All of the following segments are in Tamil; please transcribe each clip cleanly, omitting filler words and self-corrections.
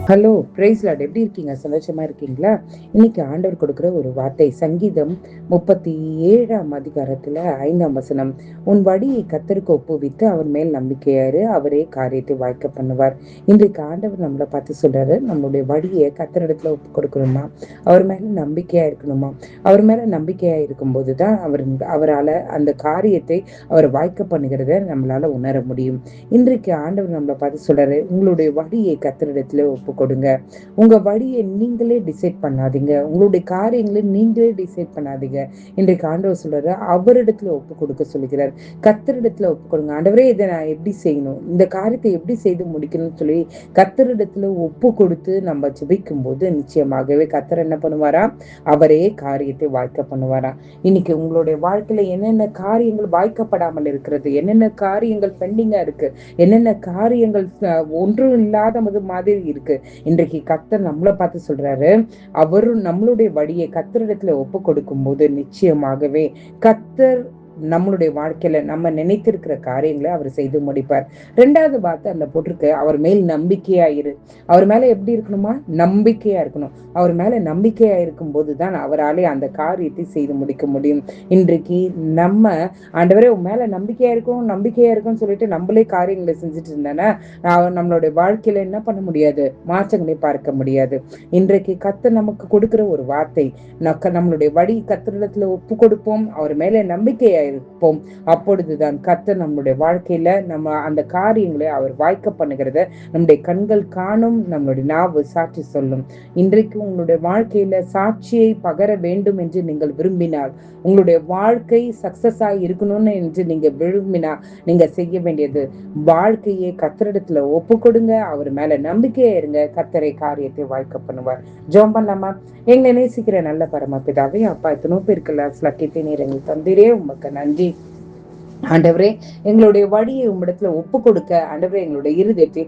ஹலோ பிரைஸ் லார்ட், எப்படி இருக்கீங்க? சந்தோஷமா இருக்கீங்களா? இன்னைக்கு ஆண்டவர் கொடுக்கிற ஒரு வார்த்தை சங்கீதம் 37 5 உன் வழியை கர்த்தருக்கு ஒப்புவித்து அவர் மேல் நம்பிக்கையாரு, அவரே காரியத்தை வாய்க்க பண்ணுவார். இன்றைக்கு ஆண்டவர் நம்மளை பார்த்து சொல்றாரு, நம்மளுடைய வழியை கர்த்தரிடத்துல ஒப்பு கொடுக்கணுமா, அவர் மேல நம்பிக்கையா இருக்கணுமா. அவர் மேல நம்பிக்கையா இருக்கும்போது தான் அவரால் அந்த காரியத்தை அவர் வாய்க்க பண்ணுகிறத நம்மளால உணர முடியும். இன்றைக்கு ஆண்டவர் நம்மளை பார்த்து சொல்றாரு, உங்களுடைய வழியை கர்த்தரிடத்துல ஒப்பு கொடுங்க. உங்க வழியை நீங்களே டிசைட் பண்ணாதீங்க, உங்களுடைய காரியங்களை நீங்களே டிசைட் பண்ணாதீங்க. இன்றைக்கு ஆண்டவர் சொல்றாரு, அவரிடத்துல ஒப்பு கொடுக்க சொல்லுகிறார். கர்த்தரிடத்துல ஒப்பு கொடுங்க. ஆண்டவரே, இதை நான் எப்படி செய்யணும், இந்த காரியத்தை எப்படி செய்து முடிக்கணும்னு சொல்லி கர்த்தரிடத்துல ஒப்பு கொடுத்து நம்ம ஜெபிக்கும் போது நிச்சயமாகவே கர்த்தர் என்ன பண்ணுவாரா, அவரே காரியத்தை வாய்க்க பண்ணுவாரா. இன்னைக்கு உங்களுடைய வாழ்க்கையில என்னென்ன காரியங்கள் வாய்க்கப்படாமல் இருக்கிறது, என்னென்ன காரியங்கள் பெண்டிங்கா இருக்கு, என்னென்ன காரியங்கள் ஒன்றும் இல்லாத மாதிரி இருக்கு, இன்றைக்கு கர்த்தர் நம்மளை பார்த்து சொல்றாரு, அவரும் நம்மளுடைய வழியை கர்த்தரிடத்துல ஒப்பு கொடுக்கும் போது நிச்சயமாகவே கர்த்தர் நம்மளுடைய வாழ்க்கையில நம்ம நினைத்திருக்கிற காரியங்களை அவர் செய்து முடிப்பார். ரெண்டாவது வார்த்தை அதுல போட்டிருக்கு, அவர் மேல் நம்பிக்கையா இரு. அவர் மேல எப்படி இருக்கணுமா, நம்பிக்கையா இருக்கணும். அவர் மேல நம்பிக்கையா இருக்கும் போதுதான் அவராலே அந்த காரியத்தை செய்து முடிக்க முடியும். இன்றைக்கு நம்ம ஆண்டவரே உன் மேல நம்பிக்கையா இருக்கும் நம்பிக்கையா இருக்கும்னு சொல்லிட்டு நம்மளே காரியங்களை செஞ்சுட்டு இருந்தானா நம்மளுடைய வாழ்க்கையில என்ன பண்ண முடியாது, மாற்றங்களை பார்க்க முடியாது. இன்றைக்கு கர்த்தர் நமக்கு கொடுக்கிற ஒரு வார்த்தை, நம்மளுடைய வழி கர்த்தரிடத்துல ஒப்பு கொடுப்போம், அவர் மேல நம்பிக்கையா இருப்போம். அப்பொழுதுதான் கர்த்தர் நம்மளுடைய வாழ்க்கையில நம்ம அந்த காரியங்களை அவர் வாய்க்க பண்ணுகிறத நம்முடைய கண்கள் காணும், நம்மளுடைய நாவு சாட்சி சொல்லும். இன்றைக்கு உங்களுடைய வாழ்க்கையில சாட்சியை பகர வேண்டும் என்று நீங்கள் விரும்பினால், உங்களுடைய வாழ்க்கை சக்சஸ் ஆகி இருக்கணும்னு என்று நீங்க விரும்பினா, நீங்க செய்ய வேண்டியது வாழ்க்கையை கர்த்தரிடத்துல ஒப்பு கொடுங்க, அவர் மேல நம்பிக்கையா இருங்க, கர்த்தரை காரியத்தை வாய்க்க பண்ணுவார். ஜெபம் பண்ணலாமா? எங்களை நேசிக்கிற நல்ல பரமபிதாவே, அப்பா எத்தனோ பேருக்கு லக்கியத்தை நீர் எங்களுக்கு தந்தீரே, உமக்கு நன்றி. ஆண்டவரே, எங்களுடைய வழியை உம்மிடத்துல ஒப்பு கொடுக்க ஆண்டவரே எங்களுடைய இருதயத்தை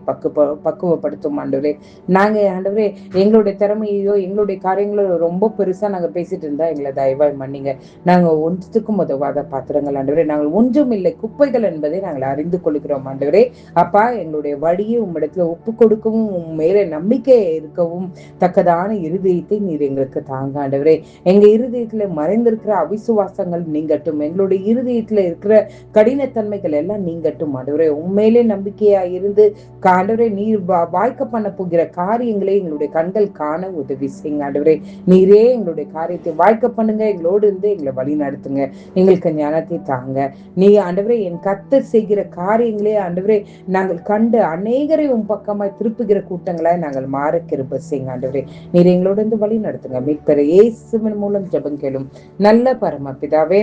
பக்குவப்படுத்தும். ஆண்டவரே, நாங்க ஆண்டவரே எங்களுடைய திறமையோ எங்களுடைய காரியங்களோ ரொம்ப பெருசா நாங்க பேசிட்டு இருந்தா எங்களை தயவாய் மன்னிங்க. நாங்க ஒன்றுத்துக்கும் உதவாத பாத்திரங்கள் ஆண்டவரே, நாங்கள் ஒன்றும் இல்லை, குப்பைகள் என்பதை நாங்கள் அறிந்து கொள்கிறோம். ஆண்டவரே அப்பா, எங்களுடைய வழியை உம்மிடத்துல ஒப்பு கொடுக்கவும் உம் மேல நம்பிக்கை இருக்கவும் தக்கதான இருதயத்தை நீர் எங்களுக்கு தாங்க. ஆண்டவரே, எங்க இருதயத்துல மறைந்திருக்கிற அவிசுவாசங்கள் நீங்கட்டும், எங்களுடைய இருதயத்துல இருக்கிற கடினத்தன்மைகள் எல்லாம் நீங்கட்டும். ஆண்டவரே, உண்மையிலே நம்பிக்கையா இருந்து ஆண்டவரே நீர் வாய்க்க பண்ண போகிற காரியங்களை எங்களுடைய கண்கள் காண உதவி செய்யுங்க. ஆண்டவரே, நீரே எங்களுடைய காரியத்தை வாய்க்க பண்ணுங்க, எங்களோடு இருந்து எங்களை வழி நடத்துங்க, எங்களுக்கு ஞானத்தை தாங்க. நீ ஆண்டவரே என் கர்த்தர் செய்கிற காரியங்களே ஆண்டவரே நாங்கள் கண்டு அநேகரை உன் பக்கமாய் திருப்புகிற கூட்டங்களாய் நாங்கள் மாற கிருபை செய்யுங்க. ஆண்டவரே, நீர் எங்களோடு இருந்து வழி நடத்துங்க. மீட்பர் இயேசுவின் மூலம் ஜெபம் கேளும் நல்ல பரமபிதாவே.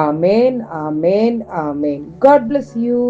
ஆமென், ஆமென், ஆமென். God bless you.